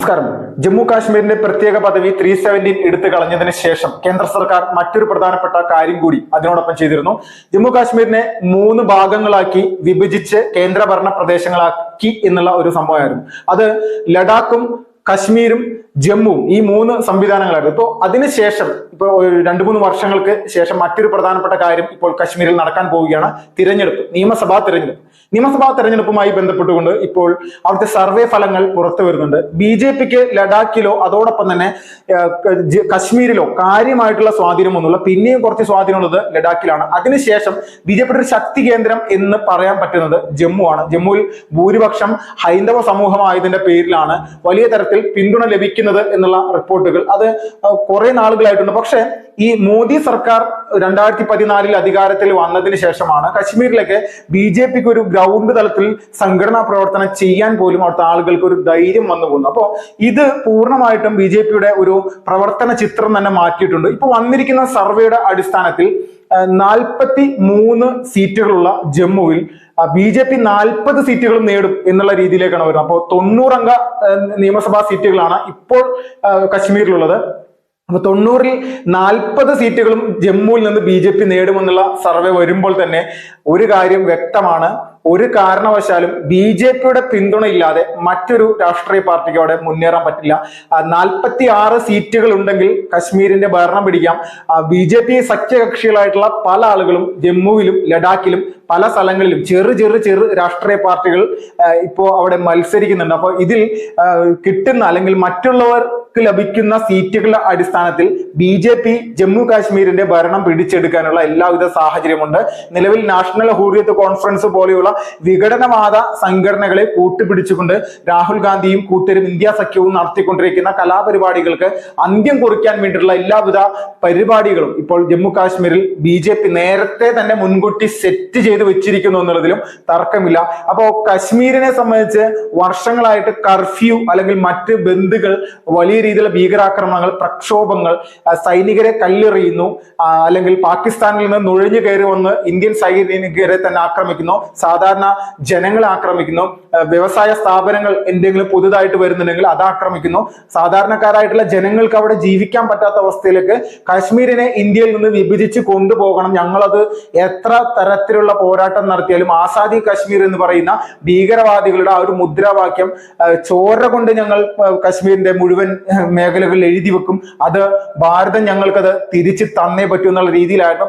നമസ്കാരം. ജമ്മു കാശ്മീരിന്റെ പ്രത്യേക പദവി 317 എടുത്തു കളഞ്ഞതിന് ശേഷം കേന്ദ്ര സർക്കാർ മറ്റൊരു പ്രധാനപ്പെട്ട കാര്യം കൂടി അതിനോടൊപ്പം ചെയ്തിരുന്നു. ജമ്മു കാശ്മീരിനെ 3 ഭാഗങ്ങളാക്കി വിഭജിച്ച് കേന്ദ്രഭരണ പ്രദേശങ്ങളാക്കി എന്നുള്ള ഒരു സംഭവമായിരുന്നു. അത് ലഡാക്കും കശ്മീരും ജമ്മുവും ഈ 3 സംവിധാനങ്ങളായിരുന്നു. ഇപ്പോൾ അതിനുശേഷം ഇപ്പോൾ 2-3 വർഷങ്ങൾക്ക് ശേഷം മറ്റൊരു പ്രധാനപ്പെട്ട കാര്യം ഇപ്പോൾ കശ്മീരിൽ നടക്കാൻ പോവുകയാണ്. തിരഞ്ഞെടുപ്പ്, നിയമസഭാ തെരഞ്ഞെടുപ്പുമായി ബന്ധപ്പെട്ടുകൊണ്ട് ഇപ്പോൾ അവിടുത്തെ സർവേ ഫലങ്ങൾ പുറത്തു വരുന്നുണ്ട്. BJPക്ക് ലഡാക്കിലോ അതോടൊപ്പം തന്നെ കശ്മീരിലോ കാര്യമായിട്ടുള്ള സ്വാധീനമൊന്നുമില്ല. പിന്നെയും കുറച്ച് സ്വാധീനമുള്ളത് ലഡാക്കിലാണ്. അതിനുശേഷം BJPയുടെ ഒരു ശക്തി കേന്ദ്രം എന്ന് പറയാൻ പറ്റുന്നത് ജമ്മുവാണ്. ജമ്മുവിൽ ഭൂരിപക്ഷം ഹൈന്ദവ സമൂഹമായതിന്റെ പേരിലാണ് വലിയ തരത്തിൽ പിന്തുണ ലഭിക്കുന്നത് എന്നുള്ള റിപ്പോർട്ടുകൾ അത് കുറെ നാളുകളായിട്ടുണ്ട്. പക്ഷെ ഈ മോദി സർക്കാർ 2014 അധികാരത്തിൽ വന്നതിന് ശേഷമാണ് കശ്മീരിലേക്ക് BJPക്ക് ഒരു ഗ്രൗണ്ട് തലത്തിൽ സംഘടനാ പ്രവർത്തനം ചെയ്യാൻ പോലും അവിടുത്തെ ആളുകൾക്ക് ഒരു ധൈര്യം വന്നു പോകുന്നു. അപ്പോൾ ഇത് പൂർണ്ണമായിട്ടും BJPയുടെ ഒരു പ്രവർത്തന ചിത്രം തന്നെ മാറ്റിയിട്ടുണ്ട്. ഇപ്പൊ വന്നിരിക്കുന്ന സർവേയുടെ അടിസ്ഥാനത്തിൽ 43 സീറ്റുകളുള്ള ജമ്മുവിൽ BJP 40 സീറ്റുകളും നേടും എന്നുള്ള രീതിയിലേക്കാണ് വരുന്നത്. അപ്പോൾ 90 അംഗ നിയമസഭാ സീറ്റുകളാണ് ഇപ്പോൾ കശ്മീരിലുള്ളത്. അപ്പൊ 90-ൽ 40 സീറ്റുകളും ജമ്മുവിൽ നിന്ന് BJP നേടുമെന്നുള്ള സർവേ വരുമ്പോൾ തന്നെ ഒരു കാര്യം വ്യക്തമാണ്. ഒരു കാരണവശാലും BJPയുടെ പിന്തുണ ഇല്ലാതെ മറ്റൊരു രാഷ്ട്രീയ പാർട്ടിക്ക് അവിടെ മുന്നേറാൻ പറ്റില്ല. 46 സീറ്റുകൾ ഉണ്ടെങ്കിൽ കശ്മീരിന്റെ ഭരണം പിടിക്കാം. BJP സഖ്യകക്ഷികളായിട്ടുള്ള പല ആളുകളും ജമ്മുവിലും ലഡാക്കിലും പല സ്ഥലങ്ങളിലും ചെറു രാഷ്ട്രീയ പാർട്ടികൾ ഇപ്പോ അവിടെ മത്സരിക്കുന്നുണ്ട്. അപ്പൊ ഇതിൽ കിട്ടുന്ന അല്ലെങ്കിൽ മറ്റുള്ളവർക്ക് ലഭിക്കുന്ന സീറ്റുകളുടെ അടിസ്ഥാനത്തിൽ BJP ജമ്മു കാശ്മീരിന്റെ ഭരണം പിടിച്ചെടുക്കാനുള്ള എല്ലാവിധ സാഹചര്യമുണ്ട്. നിലവിൽ നാഷണൽ ഹൂറിയത്ത് കോൺഫറൻസ് പോലെയുള്ള വിഘടനവാദ സംഘടനകളെ കൂട്ടുപിടിച്ചുകൊണ്ട് രാഹുൽ ഗാന്ധിയും കൂട്ടരും ഇന്ത്യ സഖ്യവും നടത്തിക്കൊണ്ടിരിക്കുന്ന കലാപരിപാടികൾക്ക് അന്ത്യം കുറിക്കാൻ വേണ്ടിയിട്ടുള്ള എല്ലാവിധ പരിപാടികളും ഇപ്പോൾ ജമ്മു കാശ്മീരിൽ BJP നേരത്തെ തന്നെ മുൻകൂട്ടി സെറ്റ് ചെയ്ത് വെച്ചിരിക്കുന്നു എന്നുള്ളതിലും തർക്കമില്ല. അപ്പോ കശ്മീരിനെ സംബന്ധിച്ച് വർഷങ്ങളായിട്ട് കർഫ്യൂ അല്ലെങ്കിൽ മറ്റ് ബന്ധുകൾ, വലിയ രീതിയിലുള്ള ഭീകരാക്രമണങ്ങൾ, പ്രക്ഷോഭങ്ങൾ, സൈനികരെ കല്ലെറിയുന്നു, അല്ലെങ്കിൽ പാകിസ്ഥാനിൽ നിന്ന് നുഴഞ്ഞു കയറി വന്ന് ഇന്ത്യൻ സൈനികരെ തന്നെ ആക്രമിക്കുന്നു, സാധാരണ ജനങ്ങളെ ആക്രമിക്കുന്നു, വ്യവസായ സ്ഥാപനങ്ങൾ എന്തെങ്കിലും പുതുതായിട്ട് വരുന്നുണ്ടെങ്കിൽ അത് ആക്രമിക്കുന്നു. സാധാരണക്കാരായിട്ടുള്ള ജനങ്ങൾക്ക് അവിടെ ജീവിക്കാൻ പറ്റാത്ത അവസ്ഥയിലേക്ക് കശ്മീരിനെ ഇന്ത്യയിൽ നിന്ന് വിഭജിച്ച് കൊണ്ടുപോകണം, ഞങ്ങളത് എത്ര തരത്തിലുള്ള പോരാട്ടം നടത്തിയാലും ആസാദി കശ്മീർ എന്ന് പറയുന്ന ഭീകരവാദികളുടെ ആ ഒരു മുദ്രാവാക്യം ചോര കൊണ്ട് ഞങ്ങൾ കശ്മീരിന്റെ മുഴുവൻ മേഖലകളിൽ എഴുതി വെക്കും, അത് ഭാരതം ഞങ്ങൾക്കത് തിരിച്ച് തന്നേ പറ്റൂ എന്നുള്ള രീതിയിലായിരുന്നു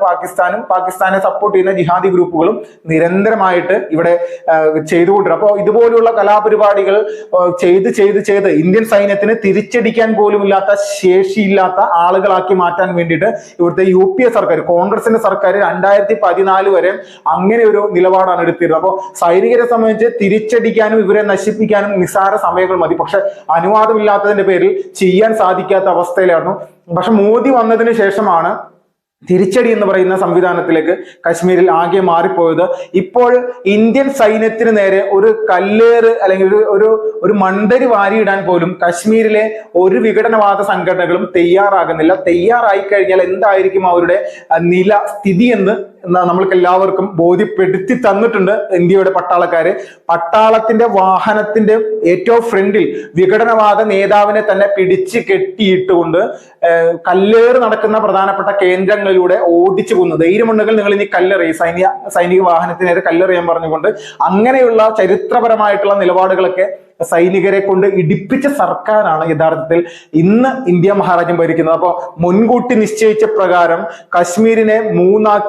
പാകിസ്ഥാനെ സപ്പോർട്ട് ചെയ്യുന്ന ജിഹാദി ഗ്രൂപ്പുകളും നിരന്തരമായിട്ട് ഇവിടെ ചെയ്തുകൊണ്ടിരുന്നത്. അപ്പോൾ ഇതുപോലുള്ള കലാപരിപാടികൾ ചെയ്ത് ഇന്ത്യൻ സൈന്യത്തിന് തിരിച്ചടിക്കാൻ പോലും ഇല്ലാത്ത ശേഷിയില്ലാത്ത ആളുകളാക്കി മാറ്റാൻ വേണ്ടിയിട്ട് ഇവിടുത്തെ UPA സർക്കാർ, കോൺഗ്രസിന്റെ സർക്കാർ 2014 വരെ അങ്ങനെ ഒരു നിലപാടാണ് എടുത്തിരുന്നത്. അപ്പോൾ സൈനികരെ സംബന്ധിച്ച് തിരിച്ചടിക്കാനും ഇവരെ നശിപ്പിക്കാനും നിസ്സാര സമയങ്ങൾ മതി. പക്ഷെ അനുവാദമില്ലാത്തതിന്റെ പേരിൽ ചെയ്യാൻ സാധിക്കാത്ത അവസ്ഥയിലായിരുന്നു. പക്ഷെ മോദി വന്നതിന് ശേഷമാണ് തിരിച്ചടി എന്ന് പറയുന്ന സംവിധാനത്തിലേക്ക് കശ്മീരിൽ ആകെ മാറിപ്പോയത്. ഇപ്പോൾ ഇന്ത്യൻ സൈന്യത്തിന് നേരെ ഒരു കല്ലേറ് അല്ലെങ്കിൽ ഒരു മണ്ടരി വാരിയിടാൻ പോലും കശ്മീരിലെ ഒരു വിഘടനവാദ സംഘടനകളും തയ്യാറാകുന്നില്ല. തയ്യാറായി കഴിഞ്ഞാൽ എന്തായിരിക്കും അവരുടെ സ്ഥിതി എന്ന് നമ്മൾക്ക് എല്ലാവർക്കും ബോധ്യപ്പെടുത്തി തന്നിട്ടുണ്ട് ഇന്ത്യയുടെ പട്ടാളത്തിന്റെ വാഹനത്തിന്റെ ഏറ്റവും ഫ്രണ്ടിൽ വിഘടനവാദ നേതാവിനെ തന്നെ പിടിച്ച് കെട്ടിയിട്ടുകൊണ്ട് കല്ലേറ് നടക്കുന്ന പ്രധാനപ്പെട്ട കേന്ദ്രങ്ങളിലൂടെ ഓടിച്ചു പോകുന്നു. ധൈര്യമുണ്ടെങ്കിൽ നിങ്ങൾ ഇനി കല്ലെറിയും, സൈനിക വാഹനത്തിന് നേരെ കല്ലെറിയാൻ പറഞ്ഞുകൊണ്ട് അങ്ങനെയുള്ള ചരിത്രപരമായിട്ടുള്ള നിലപാടുകളൊക്കെ സൈനികരെ കൊണ്ട് ഇടിപ്പിച്ച സർക്കാരാണ് യഥാർത്ഥത്തിൽ ഇന്ന് ഇന്ത്യ മഹാരാജ്യം ഭരിക്കുന്നത്. അപ്പോൾ മുൻകൂട്ടി നിശ്ചയിച്ച പ്രകാരം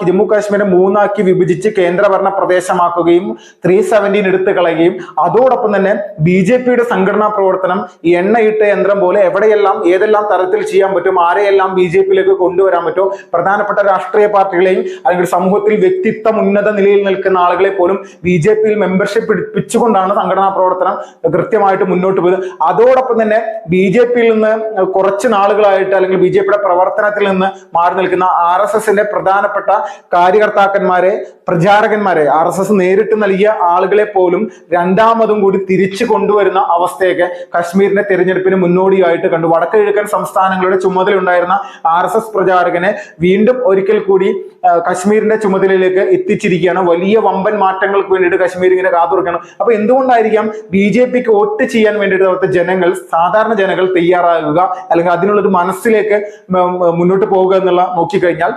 ജമ്മു കാശ്മീരിനെ 3 വിഭജിച്ച് കേന്ദ്രഭരണ പ്രദേശമാക്കുകയും 317 എടുത്തു കളയുകയും അതോടൊപ്പം തന്നെ BJPയുടെ സംഘടനാ പ്രവർത്തനം എണ്ണയിട്ട യന്ത്രം പോലെ എവിടെയെല്ലാം ഏതെല്ലാം തരത്തിൽ ചെയ്യാൻ പറ്റും, ആരെയെല്ലാം BJPയിലേക്ക് കൊണ്ടുവരാൻ പറ്റും, പ്രധാനപ്പെട്ട രാഷ്ട്രീയ പാർട്ടികളെയും അല്ലെങ്കിൽ സമൂഹത്തിൽ വ്യക്തിത്വം ഉന്നത നിലയിൽ നിൽക്കുന്ന ആളുകളെ പോലും BJPയിൽ മെമ്പർഷിപ്പ് എടുപ്പിച്ചുകൊണ്ടാണ് സംഘടനാ പ്രവർത്തനം കൃത്യമായിട്ട് മുന്നോട്ട് പോയത്. അതോടൊപ്പം തന്നെ BJPയിൽ നിന്ന് കുറച്ച് നാളുകളായിട്ട് അല്ലെങ്കിൽ BJPയുടെ പ്രവർത്തനത്തിൽ നിന്ന് മാറി നിൽക്കുന്ന RSSന്റെ പ്രധാനപ്പെട്ട കാര്യകർത്താക്കന്മാരെ, പ്രചാരകന്മാരെ, RSS നേരിട്ട് നൽകിയ ആളുകളെ പോലും രണ്ടാമതും കൂടി തിരിച്ചു കൊണ്ടുവരുന്ന അവസ്ഥയൊക്കെ കശ്മീരിന്റെ തെരഞ്ഞെടുപ്പിന് മുന്നോടിയായിട്ട് കണ്ടു. വടക്ക് കിഴക്കൻ സംസ്ഥാനങ്ങളുടെ ചുമതലയുണ്ടായിരുന്ന RSS പ്രചാരകനെ വീണ്ടും ഒരിക്കൽ കൂടി കശ്മീരിന്റെ ചുമതലയിലേക്ക് എത്തിച്ചിരിക്കുകയാണ്. വലിയ വമ്പൻ മാറ്റങ്ങൾക്ക് വേണ്ടിയിട്ട് കശ്മീർ ഇങ്ങനെ കാത്തുറക്കണം. അപ്പൊ എന്തുകൊണ്ടായിരിക്കാം BJPക്ക് ബിജെപിക്ക് വോട്ട് ചെയ്യാൻ വേണ്ടിയിട്ട് അവിടുത്തെ ജനങ്ങൾ, സാധാരണ ജനങ്ങൾ തയ്യാറാകുക, അല്ലെങ്കിൽ അതിനുള്ളൊരു മനസ്സിലേക്ക് മുന്നോട്ട് പോവുക എന്നുള്ള നോക്കിക്കഴിഞ്ഞാൽ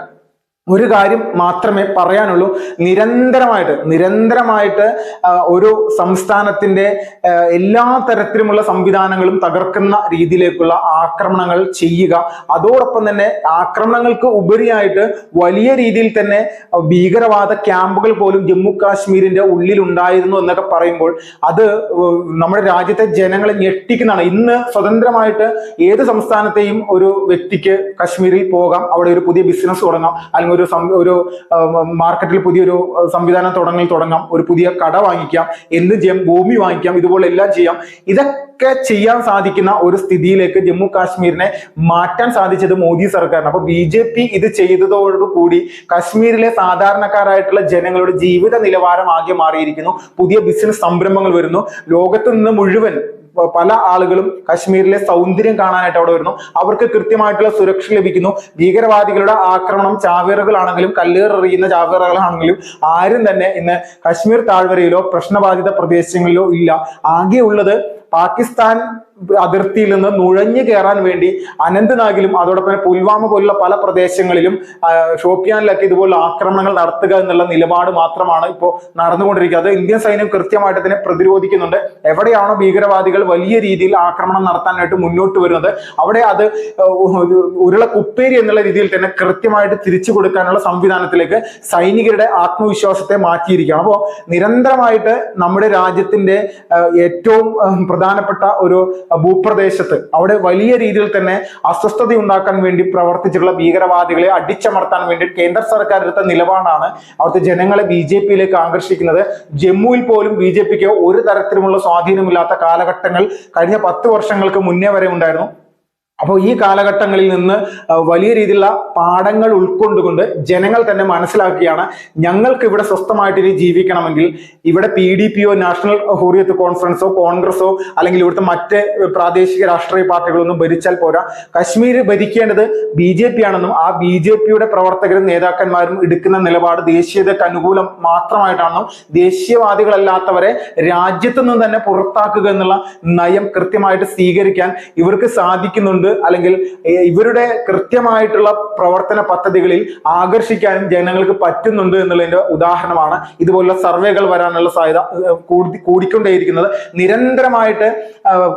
ഒരു കാര്യം മാത്രമേ പറയാനുള്ളൂ. നിരന്തരമായിട്ട് ഒരു സംസ്ഥാനത്തിന്റെ എല്ലാ തരത്തിലുമുള്ള സംവിധാനങ്ങളും തകർക്കുന്ന രീതിയിലേക്കുള്ള ആക്രമണങ്ങൾ ചെയ്യുക. അതോടൊപ്പം തന്നെ ആക്രമണങ്ങൾക്ക് ഉപരിയായിട്ട് വലിയ രീതിയിൽ തന്നെ ഭീകരവാദ ക്യാമ്പുകൾ പോലും ജമ്മു കാശ്മീരിന്റെ ഉള്ളിൽ ഉണ്ടായിരുന്നു എന്നൊക്കെ പറയുമ്പോൾ അത് നമ്മുടെ രാജ്യത്തെ ജനങ്ങളെ ഞെട്ടിക്കുന്നതാണ്. ഇന്ന് സ്വതന്ത്രമായിട്ട് ഏത് സംസ്ഥാനത്തെയും ഒരു വ്യക്തിക്ക് കാശ്മീരിൽ പോകാം, അവിടെ ഒരു പുതിയ ബിസിനസ് തുടങ്ങാം, അല്ലെങ്കിൽ ഒരു മാർക്കറ്റിൽ പുതിയൊരു സംവിധാനം തുടങ്ങാം, ഒരു പുതിയ കട വാങ്ങിക്കാം, എന്ത് ചെയ്യാം, ഭൂമി വാങ്ങിക്കാം, ഇതുപോലെ എല്ലാം ചെയ്യാം. ഇതൊക്കെ ചെയ്യാൻ സാധിക്കുന്ന ഒരു സ്ഥിതിയിലേക്ക് ജമ്മു കാശ്മീരിനെ മാറ്റാൻ സാധിച്ചത് മോദി സർക്കാരിന്. അപ്പൊ BJP ഇത് ചെയ്തതോടുകൂടി കാശ്മീരിലെ സാധാരണക്കാരായിട്ടുള്ള ജനങ്ങളുടെ ജീവിത നിലവാരം ആകെ മാറിയിരിക്കുന്നു. പുതിയ ബിസിനസ് സംരംഭങ്ങൾ വരുന്നു. ലോകത്ത് നിന്ന് മുഴുവൻ പല ആളുകളും കാശ്മീരിലെ സൗന്ദര്യം കാണാനായിട്ട് അവിടെ വരുന്നു. അവർക്ക് കൃത്യമായിട്ടുള്ള സുരക്ഷ ലഭിക്കുന്നു. ഭീകരവാദികളുടെ ആക്രമണം ചാവേറുകളാണെങ്കിലും കല്ലേറെറിയുന്ന ചാവേറുകളാണെങ്കിലും ആരും തന്നെ ഇന്ന് കാശ്മീർ താഴ്വരയിലോ പ്രശ്നബാധിത പ്രദേശങ്ങളിലോ ഇല്ല. ആകെ ഉള്ളത് പാകിസ്ഥാൻ അതിർത്തിയിൽ നിന്ന് നുഴഞ്ഞു കയറാൻ വേണ്ടി അനന്ത്നാഗിലും അതോടൊപ്പം തന്നെ പുൽവാമ പോലുള്ള പല പ്രദേശങ്ങളിലും ഷോപ്പിയാനിലൊക്കെ ഇതുപോലുള്ള ആക്രമണങ്ങൾ നടത്തുക എന്നുള്ള നിലപാട് മാത്രമാണ് ഇപ്പോൾ നടന്നുകൊണ്ടിരിക്കുന്നത്. അത് ഇന്ത്യൻ സൈന്യം കൃത്യമായിട്ട് ഇതിനെ പ്രതിരോധിക്കുന്നുണ്ട്. എവിടെയാണോ ഭീകരവാദികൾ വലിയ രീതിയിൽ ആക്രമണം നടത്താനായിട്ട് മുന്നോട്ട് വരുന്നത് അവിടെ അത് ഉരുള കുപ്പേരി എന്നുള്ള രീതിയിൽ തന്നെ കൃത്യമായിട്ട് തിരിച്ചു കൊടുക്കാനുള്ള സംവിധാനത്തിലേക്ക് സൈനികരുടെ ആത്മവിശ്വാസത്തെ മാറ്റിയിരിക്കുകയാണ്. അപ്പോൾ നിരന്തരമായിട്ട് നമ്മുടെ രാജ്യത്തിന്റെ ഏറ്റവും പ്രധാനപ്പെട്ട ഒരു ഭൂപ്രദേശത്ത് അവിടെ വലിയ രീതിയിൽ തന്നെ അസ്വസ്ഥത ഉണ്ടാക്കാൻ വേണ്ടി പ്രവർത്തിച്ചിട്ടുള്ള ഭീകരവാദികളെ അടിച്ചമർത്താൻ വേണ്ടി കേന്ദ്ര സർക്കാർ എടുത്ത നിലപാടാണ് അവിടുത്തെ ജനങ്ങളെ BJPയിലേക്ക് ആകർഷിക്കുന്നത്. ജമ്മുവിൽ പോലും BJPക്ക് ഒരു തരത്തിലുമുള്ള സ്വാധീനമില്ലാത്ത കാലഘട്ടങ്ങൾ കഴിഞ്ഞ 10 വർഷങ്ങൾക്ക് മുന്നേ വരെ ഉണ്ടായിരുന്നു. അപ്പോൾ ഈ കാലഘട്ടങ്ങളിൽ നിന്ന് വലിയ രീതിയിലുള്ള പാഠങ്ങൾ ഉൾക്കൊണ്ടുകൊണ്ട് ജനങ്ങൾ തന്നെ മനസ്സിലാക്കുകയാണ്, ഞങ്ങൾക്ക് ഇവിടെ സ്വസ്ഥമായിട്ട് ഇനി ജീവിക്കണമെങ്കിൽ ഇവിടെ PDPയോ നാഷണൽ ഹുറിയത്ത് കോൺഫറൻസോ കോൺഗ്രസോ അല്ലെങ്കിൽ ഇവിടുത്തെ മറ്റ് പ്രാദേശിക രാഷ്ട്രീയ പാർട്ടികളൊന്നും ഭരിച്ചാൽ പോരാ, കശ്മീർ ഭരിക്കേണ്ടത് BJP ആണെന്നും ആ BJPയുടെ പ്രവർത്തകരും നേതാക്കന്മാരും എടുക്കുന്ന നിലപാട് ദേശീയതയ്ക്ക് അനുകൂലം മാത്രമായിട്ടാണെന്നും ദേശീയവാദികളല്ലാത്തവരെ രാജ്യത്തു നിന്ന് തന്നെ പുറത്താക്കുക എന്നുള്ള നയം കൃത്യമായിട്ട് സ്വീകരിക്കാൻ ഇവർക്ക് സാധിക്കുന്നുണ്ട്. അല്ലെങ്കിൽ ഇവരുടെ കൃത്യമായിട്ടുള്ള പ്രവർത്തന പദ്ധതികളിൽ ആകർഷിക്കാനും ജനങ്ങൾക്ക് പറ്റുന്നുണ്ട് എന്നുള്ളതിന്റെ ഉദാഹരണമാണ് ഇതുപോലുള്ള സർവേകൾ വരാനുള്ള സാധ്യത കൂടിക്കൊണ്ടേയിരിക്കുന്നത്. നിരന്തരമായിട്ട്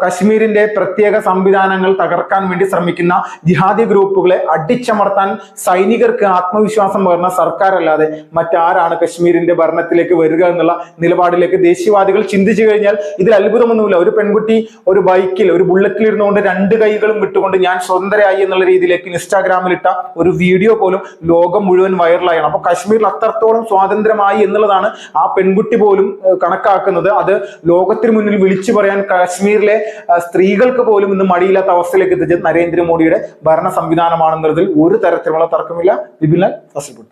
കശ്മീരിന്റെ പ്രത്യേക സംവിധാനങ്ങൾ തകർക്കാൻ വേണ്ടി ശ്രമിക്കുന്ന ജിഹാദി ഗ്രൂപ്പുകളെ അടിച്ചമർത്താൻ സൈനികർക്ക് ആത്മവിശ്വാസം പകർന്ന സർക്കാർ അല്ലാതെ മറ്റാരാണ് കശ്മീരിന്റെ ഭരണത്തിലേക്ക് വരിക എന്നുള്ള നിലപാടിലേക്ക് ദേശീയവാദികൾ ചിന്തിച്ചു കഴിഞ്ഞാൽ ഇതിൽ അത്ഭുതമൊന്നുമില്ല. ഒരു പെൺകുട്ടി ഒരു ബൈക്കിൽ ഒരു ബുള്ളറ്റിൽ ഇരുന്നുകൊണ്ട് 2 കൈകളും വിട്ടുകൊണ്ട് ഞാൻ സ്വതന്ത്രയായി എന്നുള്ള രീതിയിലേക്ക് ഇൻസ്റ്റാഗ്രാമിൽ ഇട്ട ഒരു വീഡിയോ പോലും ലോകം മുഴുവൻ വൈറലായാണ്. അപ്പൊ കശ്മീരിൽ അത്രത്തോളം സ്വാതന്ത്ര്യമായി എന്നുള്ളതാണ് ആ പെൺകുട്ടി പോലും കണക്കാക്കുന്നത്. അത് ലോകത്തിന് മുന്നിൽ വിളിച്ചു പറയാൻ കാശ്മീരിലെ സ്ത്രീകൾക്ക് പോലും ഇന്ന് മടിയില്ലാത്ത അവസ്ഥയിലേക്ക് എത്തിച്ചത് നരേന്ദ്രമോദിയുടെ ഭരണ സംവിധാനമാണെന്നുള്ളതിൽ ഒരു തരത്തിലുള്ള തർക്കമില്ല. Vipin Lal, first report.